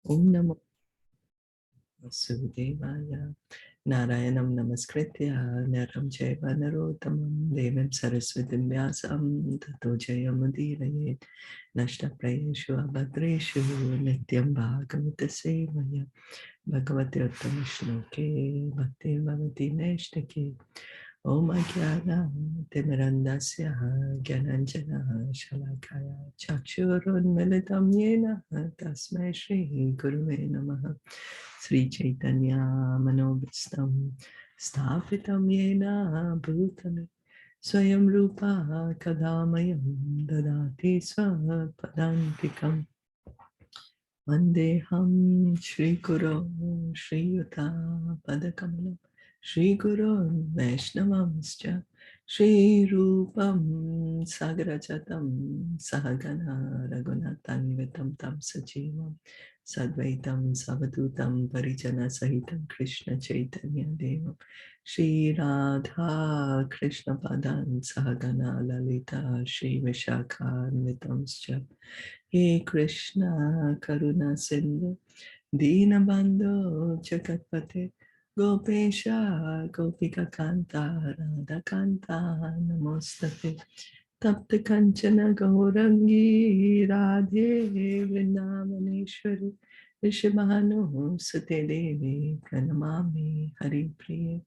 Om Namo Vasudevaya. Narayanam Namaskritya Naram Chaiva Narottamam Devim Saraswatim Vyasam Tato Jayamudiraye Nashta Prayeshu Abhadreshu Nityam Bhagavata Sevaya Bhagavati Uttama Shloke Bhakti Bhavati Neshtake Om Ajnana Timirandasya Gyananjana Shalakaya Chakshurun Militam Yena Tasmai Shri Guruve Namaha Sri Chaitanya Manobhistam Sthapitam Yena Bhutale Swayam Rupa Kadamayam Dadati Swapadantikam Vandeham Shri Guru Shri Yuta Padakamalam Shri Guru Vaishnavamscha Shri Rupam Sagarajatam Sahagana Raghunathanvitam Tam Sajivam Sadvaitam Savadutam Parijana Sahitam Krishna Chaitanya Devam Shri Radha Krishna Padan Sahagana Lalita Shri Vishakhanvitamscha He Krishna Karuna Sindhu Dinabandhu Jagatpate Gopesha Gopika Kanta Radha Kanta Namostate Tapta Kanchana Gaurangi Radhe Vrindavaneshwari Rishabhanu Sate Devi Pranamami Hari Priya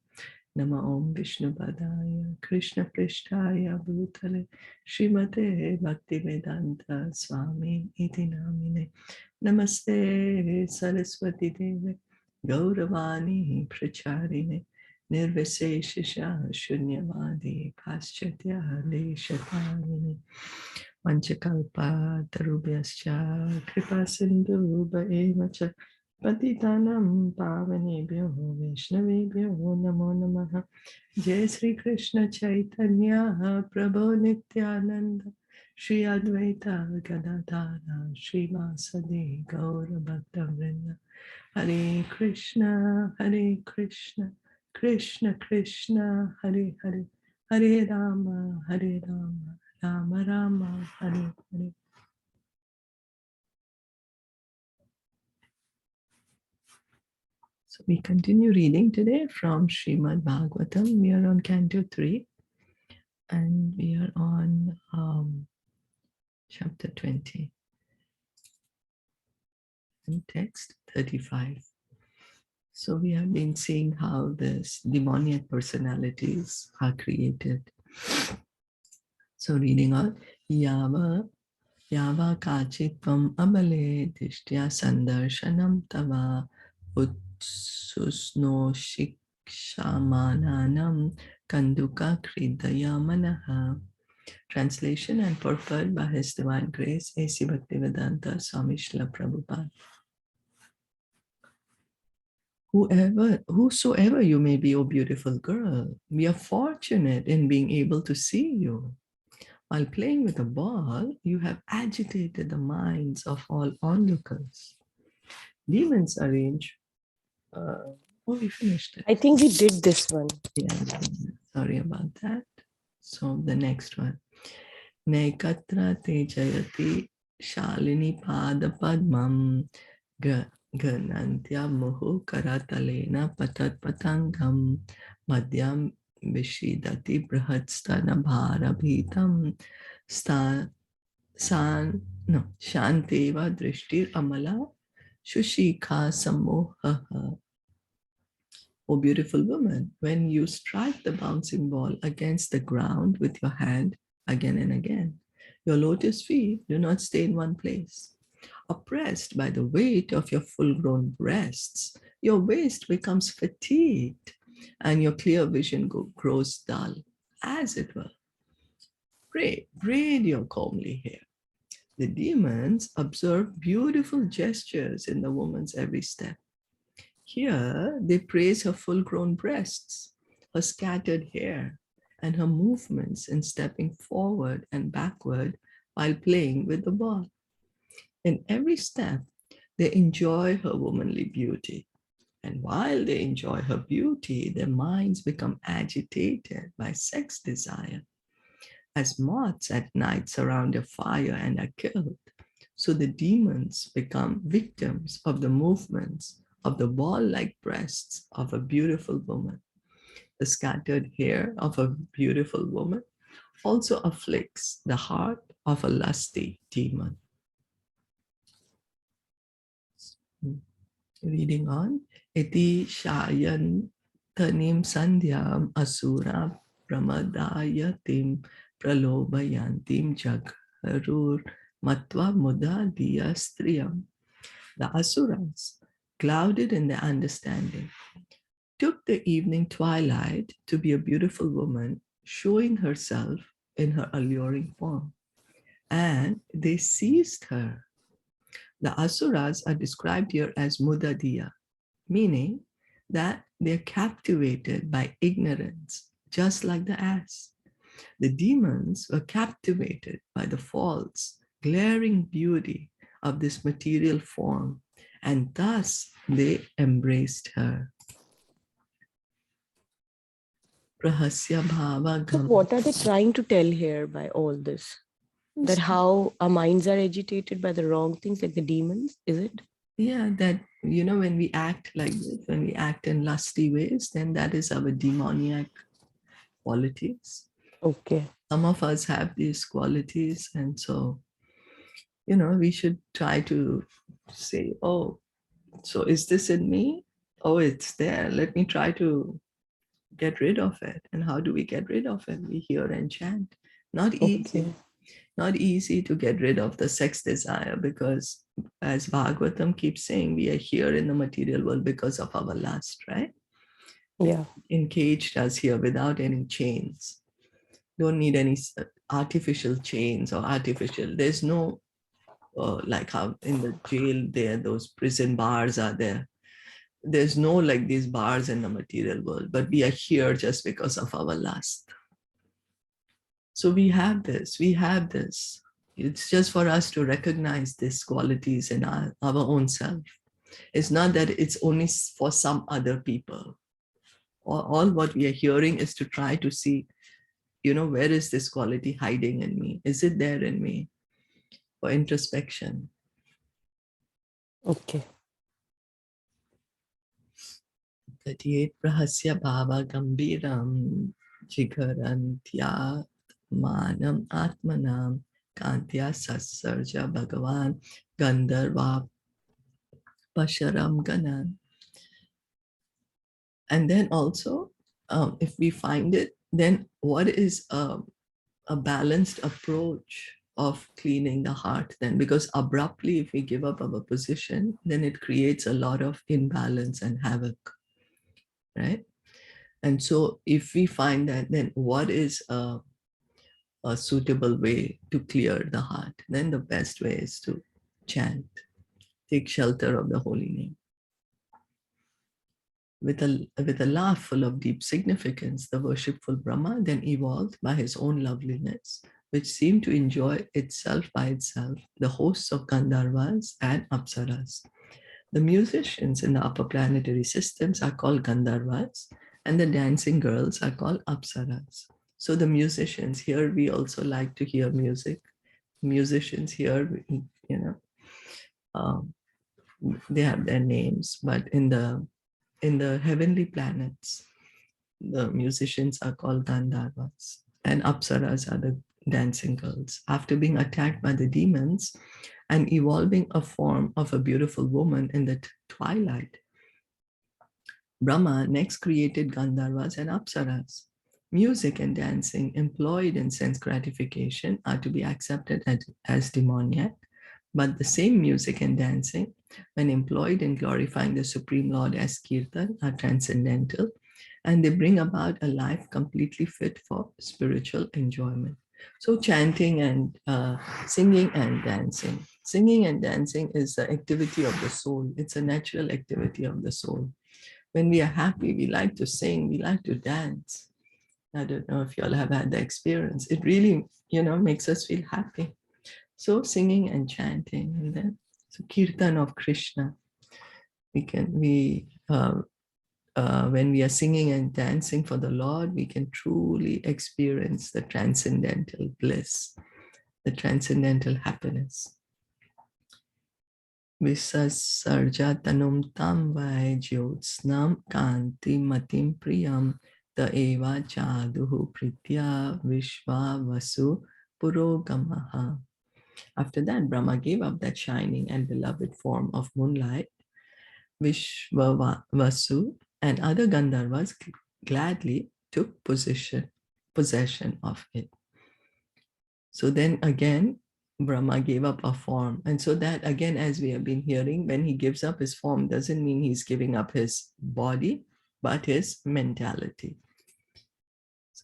Nama Om Vishnu Padaya Krishna Prishtaya Bhutale Srimate Bhaktivedanta Swami Iti Namine Namaste Saraswati Deve Gauravani Pracharine Nirvisesha Shunyavadi Paschatya Deshatarine Vanchakalpa Tarubhyascha Kripa Sindhu Bhaemacha Patitanam Pavanebhyo Vaishnavebhyo Namo Namaha Jai Sri Krishna Chaitanya Prabhu Nityananda Shri Advaita Gadadhara Shri Vasadi Gaura Bhakta Vrinda Hare Krishna Krishna Krishna Hare Hare Hare Rama Rama Rama Hare Hare. So we continue reading today from Srimad Bhagavatam. We are on Canto 3 and we are on chapter 20 and text 35. So we have been seeing how this demoniac personalities are created. So reading on Yava Kachitvam Abale Tishtya Sandarshanam Tava Utsusno Shikshamananam Kanduka Kridaya Manaha. Translation and purport by His Divine Grace, A.C. Bhaktivedanta Swami Shilpa Prabhupada. Whosoever you may be, O beautiful girl, we are fortunate in being able to see you. While playing with a ball, you have agitated the minds of all onlookers. Demons arrange. We finished it. I think we did this one. Yeah, sorry about that. So the next one. Nekatra te jayati shalini pada padmam ganantya muhu karatalena patat patangam madhyam vishidati brahadstana bharabhitam shanteva drishtir amala shushikha samohaha. O beautiful woman, when you strike the bouncing ball against the ground with your hand again and again, your lotus feet do not stay in one place. Oppressed by the weight of your full-grown breasts, your waist becomes fatigued and your clear vision grows dull, as it were. Braid your comely hair. The demons observe beautiful gestures in the woman's every step. Here, they praise her full-grown breasts, her scattered hair, and her movements in stepping forward and backward while playing with the ball. In every step, they enjoy her womanly beauty. And while they enjoy her beauty, their minds become agitated by sex desire. As moths at night surround a fire and are killed, So the demons become victims of the movements of the ball-like breasts of a beautiful woman. The scattered hair of a beautiful woman also afflicts the heart of a lusty demon. Reading on. Iti shayan tanim sandhyam asura pramadayatim pralobayantim jagharur matva muda diya striyam. The asuras, clouded in their understanding, took the evening twilight to be a beautiful woman showing herself in her alluring form, and they seized her. The asuras are described here as mudadiya, meaning that they're captivated by ignorance, just like the ass. The demons were captivated by the false, glaring beauty of this material form, and thus they embraced her. Prahasya bhava So gam. what are they trying to tell here by all this? That how our minds are agitated by the wrong things, like the demons, is it? Yeah, that, when we act like this, when we act in lusty ways, then that is our demoniac qualities. Okay. Some of us have these qualities, and so, we should try to say, oh, so is this in me? Oh, it's there. Let me try to get rid of it. And how do we get rid of it? We hear and chant. Not easy. Okay. Not easy to get rid of the sex desire, because as Bhagavatam keeps saying, we are here in the material world because of our lust, right? Yeah. Encaged us here without any chains. Don't need any artificial chains or artificial. There's no, like how in the jail there, those prison bars are there. There's no like these bars in the material world, but we are here just because of our lust. So we have this, It's just for us to recognize these qualities in our own self. It's not that it's only for some other people. All what we are hearing is to try to see, where is this quality hiding in me? Is it there in me? For introspection. Okay. 38 Prahasya Bhava Gambiram Jigharantya Manam Atmanam Kantya Satsarja Bhagavan Gandharva Pasharam Ganan. And then also, if we find it, then what is a balanced approach of cleaning the heart then? Because abruptly, if we give up our position, then it creates a lot of imbalance and havoc, right? And so if we find that, then what is a suitable way to clear the heart? Then the best way is to chant, take shelter of the holy name. With a laugh full of deep significance, the worshipful Brahma then evolved by his own loveliness, which seemed to enjoy itself by itself, the hosts of Gandharvas and Apsaras. The musicians in the upper planetary systems are called Gandharvas, and the dancing girls are called Apsaras. So the musicians here, we also like to hear music. Musicians here, um, they have their names, but in the heavenly planets, the musicians are called Gandharvas, and Apsaras are the dancing girls. After being attacked by the demons and evolving a form of a beautiful woman in the twilight, Brahma next created Gandharvas and Apsaras. Music and dancing employed in sense gratification are to be accepted as demoniac, but the same music and dancing, when employed in glorifying the Supreme Lord as Kirtan, are transcendental, and they bring about a life completely fit for spiritual enjoyment. So chanting and singing and dancing. Singing and dancing is the activity of the soul. It's a natural activity of the soul. When we are happy, we like to sing, we like to dance. I don't know if you all have had the experience. It really, makes us feel happy. So singing and chanting, and then so kirtan of Krishna. When we are singing and dancing for the Lord, we can truly experience the transcendental bliss, the transcendental happiness. Visasarja tanum tam vai jyotsnam kanti matim priyam ta eva chaduhu pritya vishva vasu purogamaha. After that, Brahma gave up that shining and beloved form of moonlight. Vishva Vasu and other Gandharvas gladly took possession of it. So then again, Brahma gave up a form. And so that again, as we have been hearing, when he gives up his form, doesn't mean he's giving up his body, but his mentality.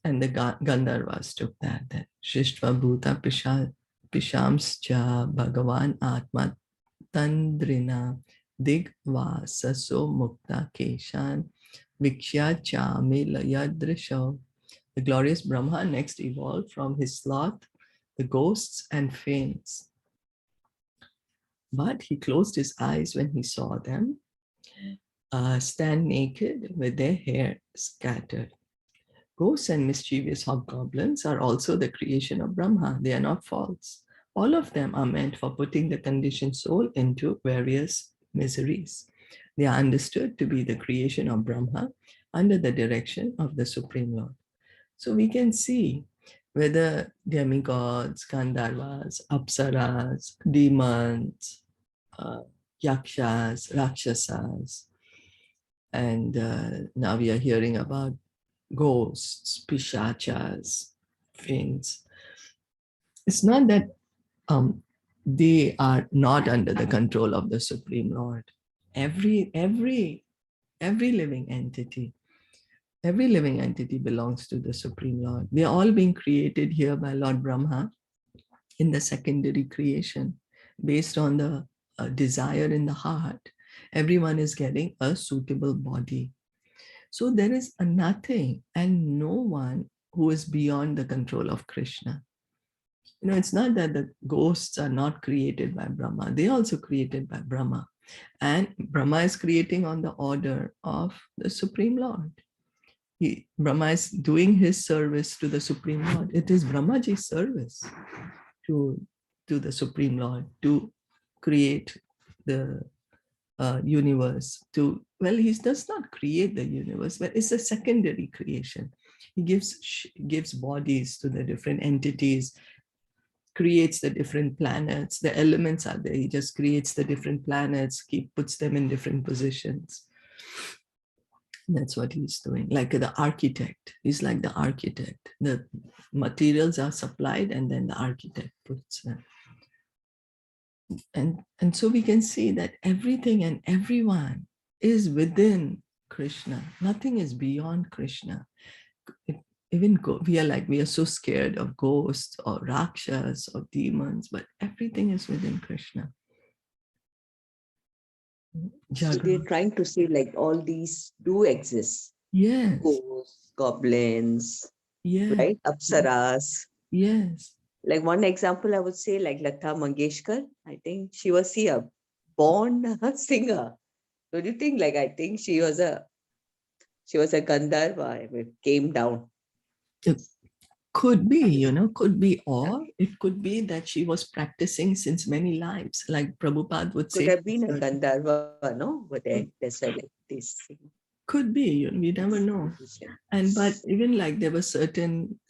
And the Gandharvas took that. Shishtva Bhuta Pishamscha Bhagavan Atma Tandrina Digvasaso Mukta Keshan Vikshya Chamilayadrisha. The glorious Brahma next evolved from his sloth, the ghosts and fanes. But he closed his eyes when he saw them stand naked with their hair scattered. Ghosts and mischievous hobgoblins are also the creation of Brahma. They are not false. All of them are meant for putting the conditioned soul into various miseries. They are understood to be the creation of Brahma under the direction of the Supreme Lord. So we can see whether demigods, Gandharvas, Apsaras, demons, yakshas, rakshasas, and now we are hearing about ghosts, pishachas, fiends. It's not that they are not under the control of the Supreme Lord. Every living entity, belongs to the Supreme Lord. They are all being created here by Lord Brahma in the secondary creation based on the desire in the heart. Everyone is getting a suitable body. So there is a nothing and no one who is beyond the control of Krishna. It's not that the ghosts are not created by Brahma. They are also created by Brahma. And Brahma is creating on the order of the Supreme Lord. Brahma is doing his service to the Supreme Lord. It is Brahmaji's service to the Supreme Lord to create the universe. He does not create the universe, but it's a secondary creation. He gives bodies to the different entities, creates the different planets. The elements are there. He just creates the different planets, puts them in different positions. That's what he's doing. Like the architect. He's like the architect. The materials are supplied and then the architect puts them. And so we can see that everything and everyone is within Krishna. Nothing is beyond Krishna. We are so scared of ghosts or rakshas or demons, but everything is within Krishna. So they're trying to say like all these do exist. Yes. Ghosts, goblins, Yes. right? Apsaras. Yes. Like one example, I would say like Lata Mangeshkar. I think she was a born singer. Don't you think? Like I think she was a Gandharva. It came down. It could be, or it could be that she was practicing since many lives, like Prabhupada would say. Could have been a Gandharva, no? But then that's why like this. Could be, we never know. But even like there were certain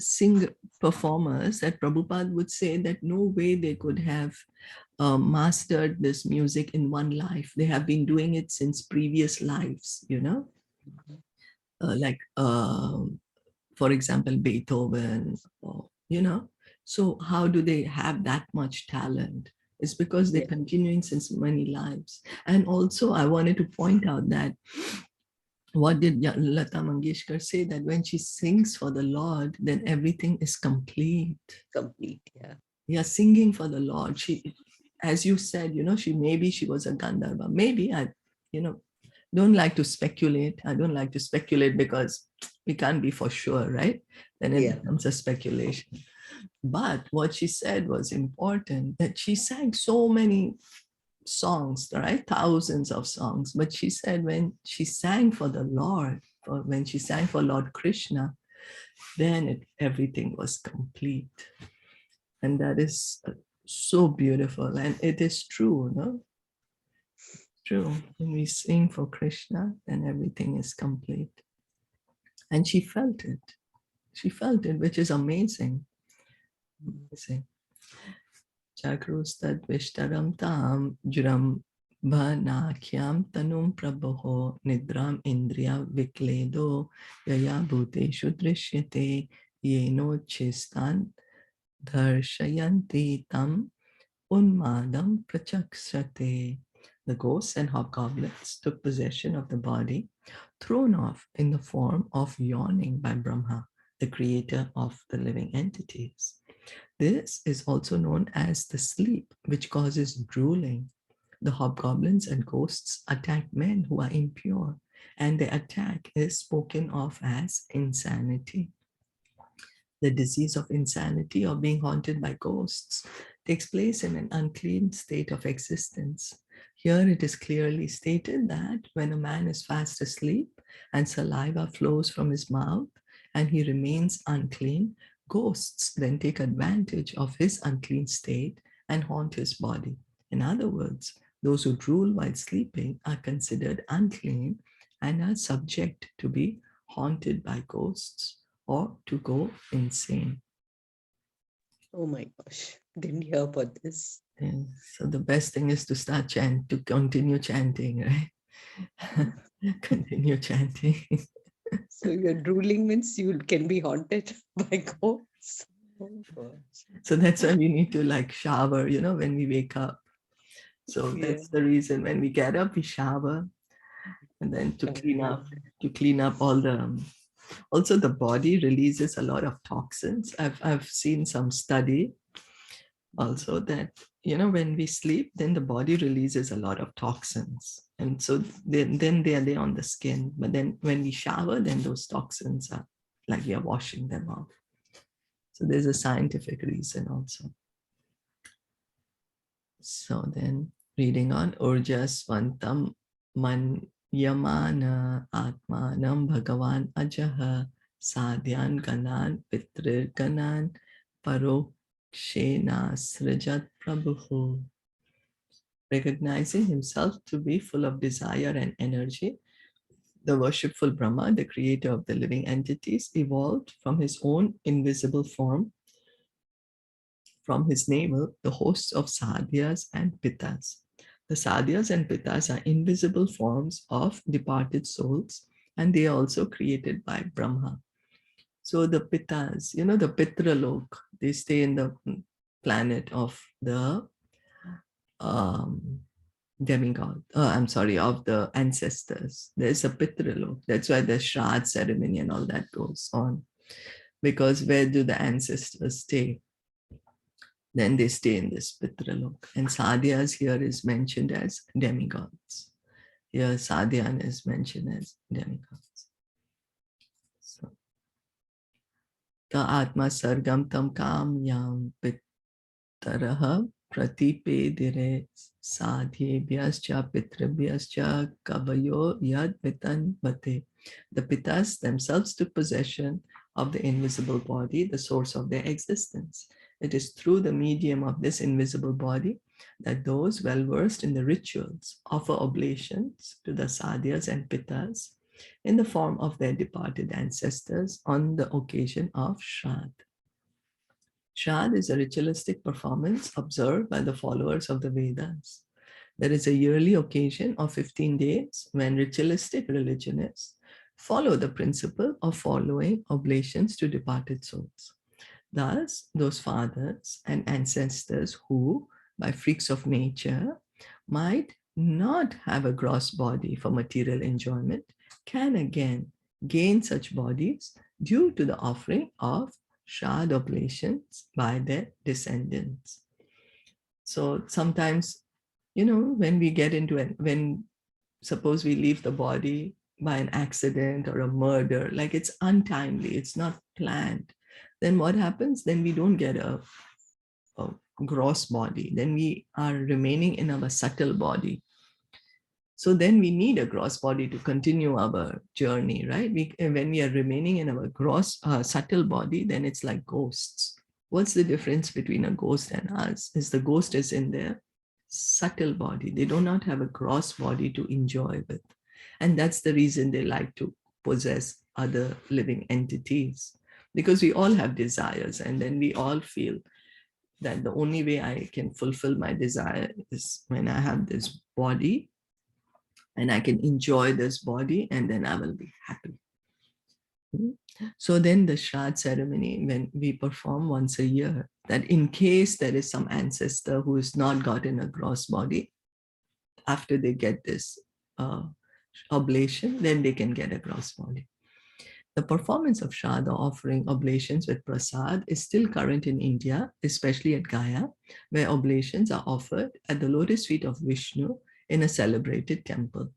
performers that Prabhupada would say that no way they could have mastered this music in one life. They have been doing it since previous lives, for example, Beethoven, So how do they have that much talent? It's because they're continuing since many lives. And also I wanted to point out that what did Lata Mangeshkar say? That when she sings for the Lord, then everything is complete. Complete, yeah. Yeah, singing for the Lord. She, as you said, she was a Gandharva. Maybe don't like to speculate. I don't like to speculate because we can't be for sure, right? Then it becomes a speculation. But what she said was important, that she sang so many songs, right? Thousands of songs. But she said when she sang for the Lord, or when she sang for Lord Krishna, then everything was complete. And that is so beautiful. And it is true, no? True. When we sing for Krishna, then everything is complete. And she felt it. She felt it, which is amazing. Amazing. Chakrustad Vishtaram Tam Juram Bhanakyam Tanum Prabho Nidram Indriya Vikledo Yaya Bhuteshu Drishyate Yeno Chistan Dharshayanti Tam Unmadam Prachakshate. The ghosts and hobgoblins took possession of the body, thrown off in the form of yawning by Brahma, the creator of the living entities. This is also known as the sleep, which causes drooling. The hobgoblins and ghosts attack men who are impure, and the attack is spoken of as insanity. The disease of insanity or being haunted by ghosts takes place in an unclean state of existence. Here it is clearly stated that when a man is fast asleep and saliva flows from his mouth and he remains unclean, ghosts then take advantage of his unclean state and haunt his body. In other words, those who drool while sleeping are considered unclean and are subject to be haunted by ghosts or to go insane. Oh my gosh, didn't hear about this. Yeah. So the best thing is to continue chanting, right? Continue chanting. So your drooling means you can be haunted by ghosts. Oh gosh. So that's why we need to like shower, when we wake up. So Yeah. that's the reason when we get up, we shower, and then to clean up all the. Also, the body releases a lot of toxins. I've seen some study also that when we sleep, then the body releases a lot of toxins, and so then they are there on the skin. But then when we shower, then those toxins are like we are washing them off. So there's a scientific reason also. So then reading on, Urjasvantam man yamana atmanam bhagavan ajaha sadhyan ganan pitrir ganan parokshena srijat prabhu. Recognizing himself to be full of desire and energy, the worshipful Brahma, the creator of the living entities, evolved from his own invisible form. From his navel, the hosts of sadhyas and pitas. The sadhyas and pitas are invisible forms of departed souls, and they are also created by Brahma. So the pitas, the Pitralok, they stay in the planet of the demigod, of the ancestors. There's a Pitralok. That's why the Shraddh ceremony and all that goes on. Because where do the ancestors stay? Then they stay in this Pitralok. And Sadhyas here is mentioned as demigods. Here Sadhyan is mentioned as demigods. So, Ta Atma Sargam Tam Kam Yam Pitaraha Pratipedire Sadhyebhyascha Pitrabhyascha Kavayo Yad Pitan Bate. The Pitas themselves took possession of the invisible body, the source of their existence. It is through the medium of this invisible body that those well versed in the rituals offer oblations to the sadhyas and pitas in the form of their departed ancestors on the occasion of Shraddh. Shraddh is a ritualistic performance observed by the followers of the Vedas. There is a yearly occasion of 15 days when ritualistic religionists follow the principle of following oblations to departed souls. Thus, those fathers and ancestors who, by freaks of nature, might not have a gross body for material enjoyment can again gain such bodies due to the offering of Shraddh oblations by their descendants. So sometimes, when we get into it, when suppose we leave the body by an accident or a murder, like it's untimely, it's not planned, then what happens? Then we don't get a gross body. Then we are remaining in our subtle body. So then we need a gross body to continue our journey, right? When we are remaining in our gross, subtle body, then it's like ghosts. What's the difference between a ghost and us? Is the ghost is in there subtle body. They do not have a gross body to enjoy with. And that's the reason they like to possess other living entities, because we all have desires, and then we all feel that the only way I can fulfill my desire is when I have this body and I can enjoy this body, and then I will be happy. So then the Shraddh ceremony, when we perform once a year, that in case there is some ancestor who has not gotten a gross body, after they get this oblation, then they can get a gross body. The performance of Shraddha offering oblations with prasad is still current in India, especially at Gaya, where oblations are offered at the lotus feet of Vishnu in a celebrated temple.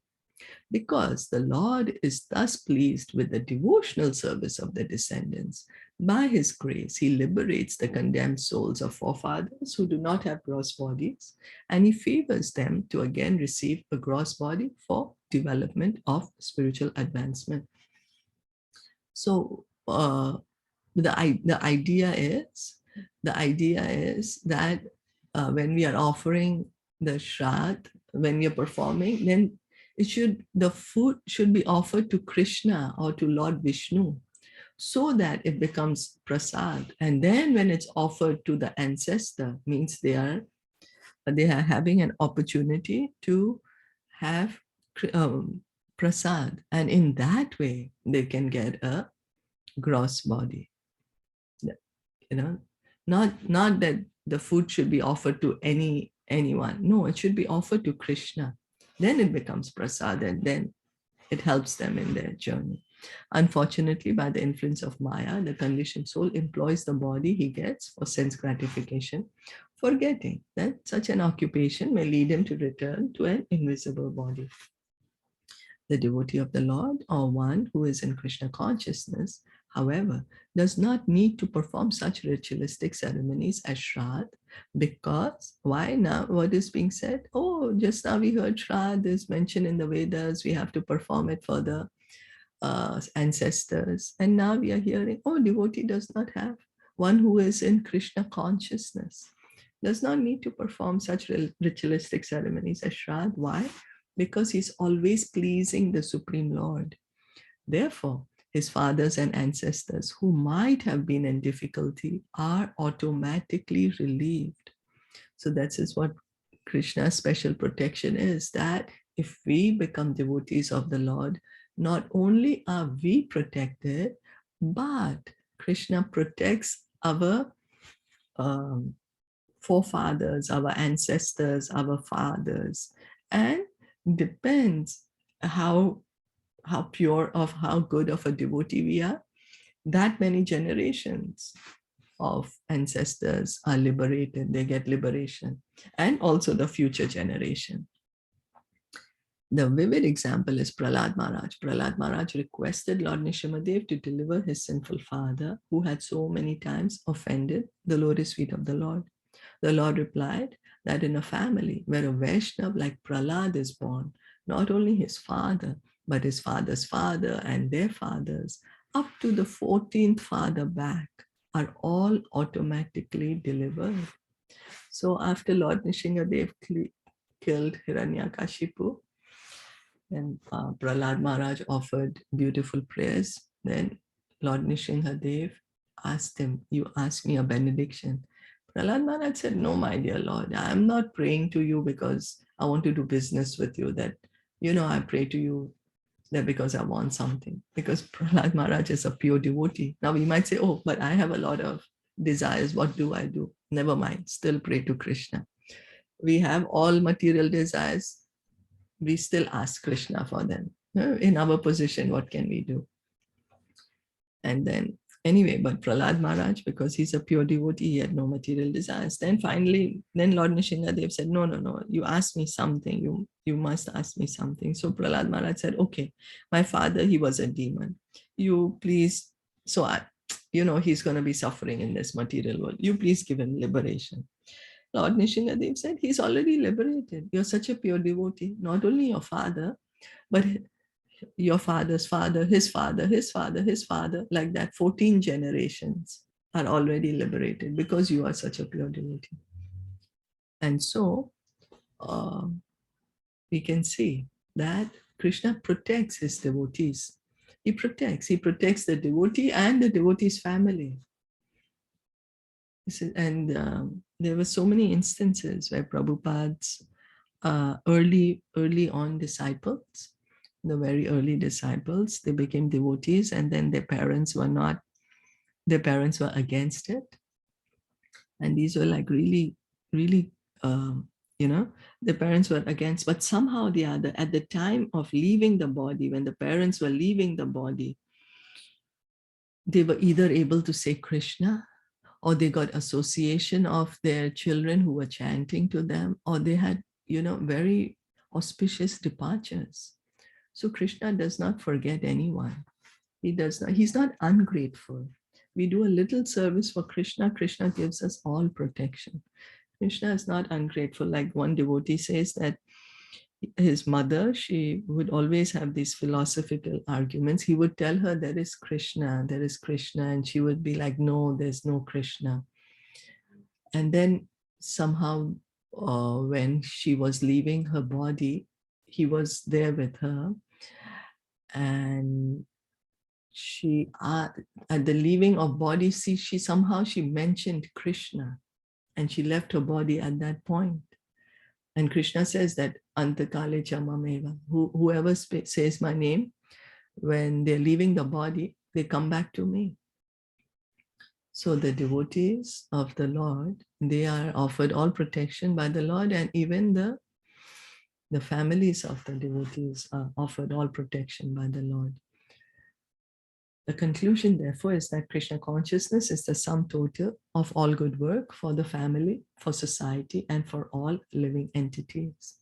Because the Lord is thus pleased with the devotional service of the descendants, by his grace, he liberates the condemned souls of forefathers who do not have gross bodies, and he favors them to again receive a gross body for development of spiritual advancement. So the idea is that when we are offering the Shraddh, when we are performing, then the food should be offered to Krishna or to Lord Vishnu, so that it becomes prasad. And then when it's offered to the ancestor, means they are having an opportunity to have prasad, and in that way they can get a gross body. Not that the food should be offered to anyone. No, it should be offered to Krishna. Then it becomes prasad, and then it helps them in their journey. Unfortunately, by the influence of Maya, the conditioned soul employs the body he gets for sense gratification, forgetting that such an occupation may lead him to return to an invisible body. The devotee of the Lord, or one who is in Krishna consciousness, however, does not need to perform such ritualistic ceremonies as Shraddh, because why now? What is being said? Oh, just now we heard Shraddh is mentioned in the Vedas, we have to perform it for the ancestors. And now we are hearing, oh, devotee does not have. One who is in Krishna consciousness does not need to perform such ritualistic ceremonies as Shraddh. Why? Because he's always pleasing the Supreme Lord. Therefore, his fathers and ancestors who might have been in difficulty are automatically relieved. So that is what Krishna's special protection is, that if we become devotees of the Lord, not only are we protected, but Krishna protects our forefathers, our ancestors, our fathers, and depends how pure, of how good of a devotee we are, that many generations of ancestors are liberated, they get liberation, and also the future generation. The vivid example is Prahlad Maharaj. Prahlad Maharaj requested Lord Nrsimhadev to deliver his sinful father, who had so many times offended the lotus feet of the Lord. The Lord replied that in a family where a Vaishnav like Prahlad is born, not only his father, but his father's father and their fathers, up to the 14th father back, are all automatically delivered. So after Lord Nrsimhadev killed Hiranyakashipu, and Prahlad Maharaj offered beautiful prayers, then Lord Nrsimhadev asked him, you asked me a benediction. Prahlad Maharaj said, no, my dear Lord, I am not praying to you because I want to do business with you, that, I pray to you that because I want something. Because Prahlad Maharaj is a pure devotee. Now we might say, oh, but I have a lot of desires. What do I do? Never mind, still pray to Krishna. We have all material desires. We still ask Krishna for them. In our position, what can we do? And then, anyway, but Prahlad Maharaj, because he's a pure devotee, he had no material desires. Then finally, Lord Nrsimhadev said, no, you asked me something. You must ask me something. So Prahlad Maharaj said, okay, my father, he was a demon. You please, so he's going to be suffering in this material world. You please give him liberation. Lord Nrsimhadev said, he's already liberated. You're such a pure devotee. Not only your father, but your father's father, his father, his father, his father, like that, 14 generations are already liberated because you are such a pure devotee. And so we can see that Krishna protects his devotees. He protects the devotee and the devotee's family. And there were so many instances where Prabhupada's early on disciples, the very early disciples, they became devotees, and then their parents were against it. And these were like really, really, the parents were against, but somehow or the other, at the time of leaving the body, when the parents were leaving the body, they were either able to say Krishna, or they got association of their children who were chanting to them, or they had, very auspicious departures. So Krishna does not forget anyone. He's not ungrateful. We do a little service for Krishna. Krishna gives us all protection. Krishna is not ungrateful. Like one devotee says that his mother, she would always have these philosophical arguments. He would tell her there is Krishna, and she would be like, no, there's no Krishna. And then somehow when she was leaving her body, he was there with her, and she at the leaving of body, she mentioned Krishna, and she left her body at that point. And Krishna says that Antakale Chamameva, whoever says my name, when they're leaving the body, they come back to me. So the devotees of the Lord, they are offered all protection by the Lord, and even the families of the devotees are offered all protection by the Lord. The conclusion, therefore, is that Krishna consciousness is the sum total of all good work for the family, for society, and for all living entities.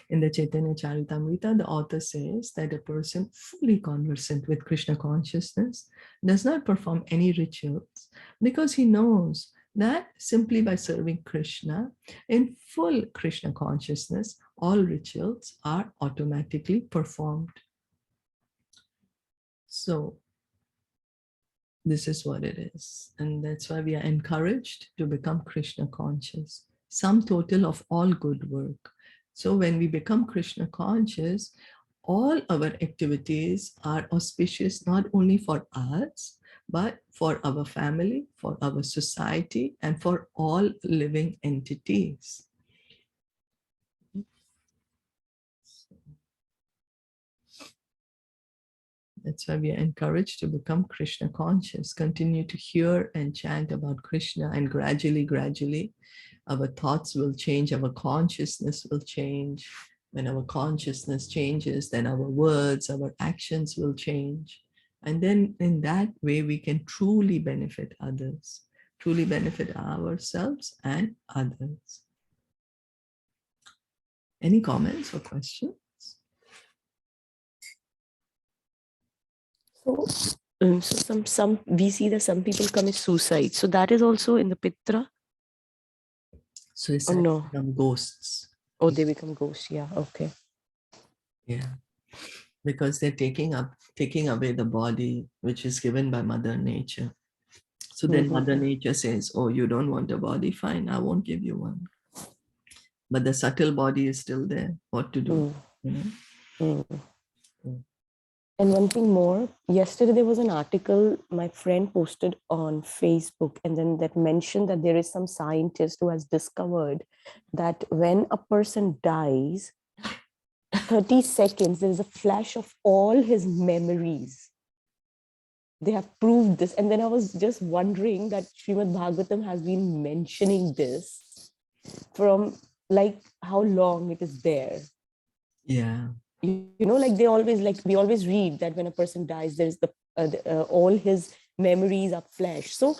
In the Chaitanya Charitamrita, the author says that a person fully conversant with Krishna consciousness does not perform any rituals, because he knows that simply by serving Krishna in full Krishna consciousness, all rituals are automatically performed. So this is what it is. And that's why we are encouraged to become Krishna conscious, sum total of all good work. So when we become Krishna conscious, all our activities are auspicious not only for us, but for our family, for our society, and for all living entities. That's why we are encouraged to become Krishna conscious, continue to hear and chant about Krishna, and gradually, our thoughts will change, our consciousness will change. When our consciousness changes, then our words, our actions will change. And then in that way, we can truly benefit others, truly benefit ourselves and others. Any comments or questions? So some we see that some people commit suicide. So that is also in the Pitra. Suicide become ghosts. Oh, they become ghosts. Yeah. Okay. Yeah, because they're taking away the body which is given by Mother Nature. So then Mother Nature says, oh, you don't want a body? Fine, I won't give you one. But the subtle body is still there. What to do? And one thing more, yesterday there was an article my friend posted on Facebook, and then that mentioned that there is some scientist who has discovered that when a person dies, 30 seconds, there is a flash of all his memories. They have proved this. And then I was just wondering that Srimad Bhagavatam has been mentioning this from like how long it is there. Yeah. Like we always read that when a person dies, there's all his memories are flash. So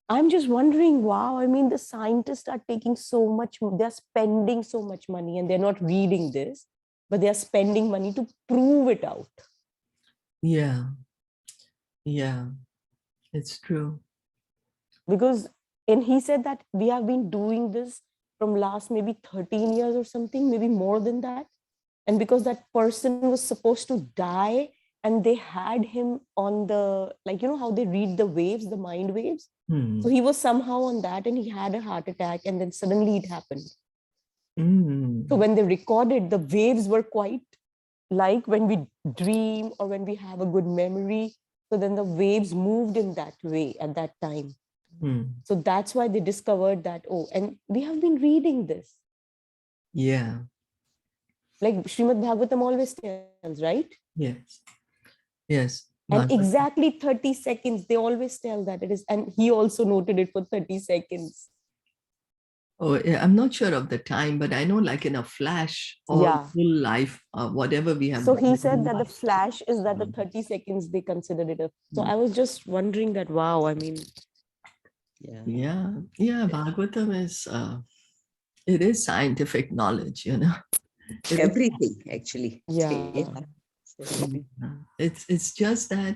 I'm just wondering, wow, I mean, the scientists are taking so much, they're spending so much money, and they're not reading this, but they're spending money to prove it out. Yeah. Yeah, it's true. And he said that we have been doing this from last maybe 13 years or something, maybe more than that. And because that person was supposed to die, and they had him on the, how they read the waves, the mind waves. So he was somehow on that, and he had a heart attack, and then suddenly it happened. So when they recorded, the waves were quite like when we dream or when we have a good memory. So then the waves moved in that way at that time. So that's why they discovered that, oh, and we have been reading this. Yeah. Like Srimad Bhagavatam always tells, right? Yes. Yes. And exactly 30 seconds, they always tell that it is, and he also noted it for 30 seconds. Oh, yeah, I'm not sure of the time, but I know like in a flash or full life, whatever we have. So he said that the flash is that the 30 seconds they considered it. So I was just wondering that, wow, I mean. Yeah. Bhagavatam is, it is scientific knowledge, you know. Everything, actually. Yeah. It's just that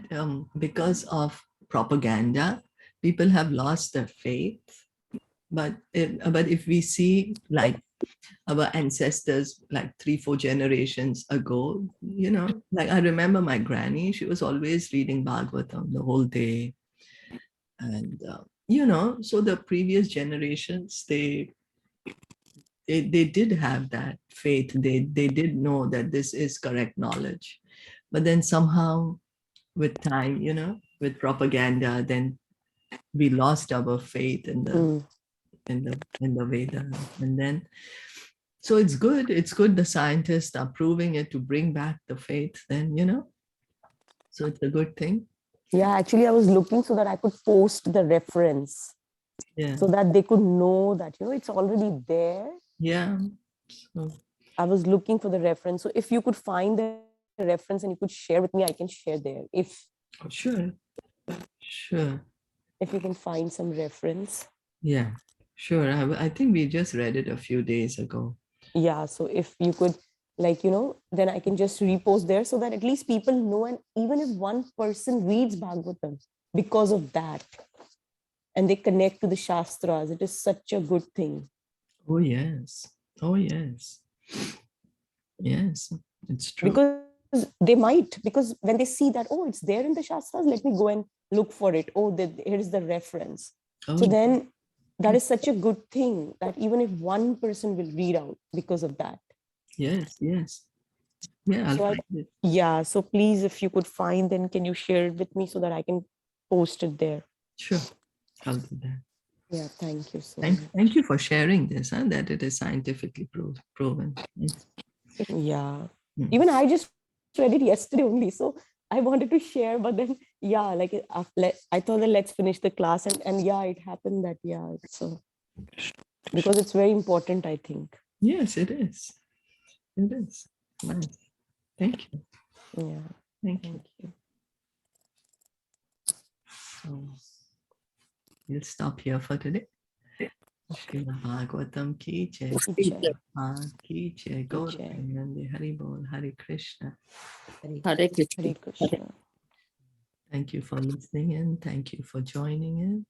because of propaganda, people have lost their faith. But if we see like our ancestors, like 3-4 generations ago, you know, like I remember my granny, she was always reading Bhagavatam the whole day. And, you know, so the previous generations, they did have that faith. They did know that this is correct knowledge. But then somehow with time, you know, with propaganda, then we lost our faith in the Vedas. And then so it's good. It's good the scientists are proving it to bring back the faith, then, you know. So it's a good thing. Yeah, actually I was looking so that I could post the reference. Yeah. So that they could know that, you know, it's already there. Yeah. So I was looking for the reference. So if you could find the reference and you could share with me, I can share there. If sure. If you can find some reference. Yeah, sure. I think we just read it a few days ago. Yeah, so if you could, like, you know, then I can just repost there so that at least people know. And even if one person reads Bhagavatam because of that, and they connect to the Shastras, it is such a good thing. Oh, yes. Oh, yes. Yes, it's true. Because they might, because when they see that, oh, it's there in the Shastras, let me go and look for it. Oh, here is the reference. So then that is such a good thing that even if one person will read out because of that. Yes. Yeah, I'll find it. Yeah, so please, if you could find, then can you share it with me so that I can post it there? Sure, I'll do that. Yeah, thank you so much. Thank you for sharing this, that it is scientifically proven. Yeah, even I just read it yesterday only, so I wanted to share, but then like I thought that let's finish the class, and yeah, it happened that so because it's very important, I think. Yes, it is. It is. Nice. Thank you. Yeah. Thank you. So we'll stop here for today. Srimad Bhagavatam ki jai. Ki jai. Gauravanande. Hari Bol. Hare Krishna. Hare Krishna. Hare Krishna. Thank you for listening in. Thank you for joining in.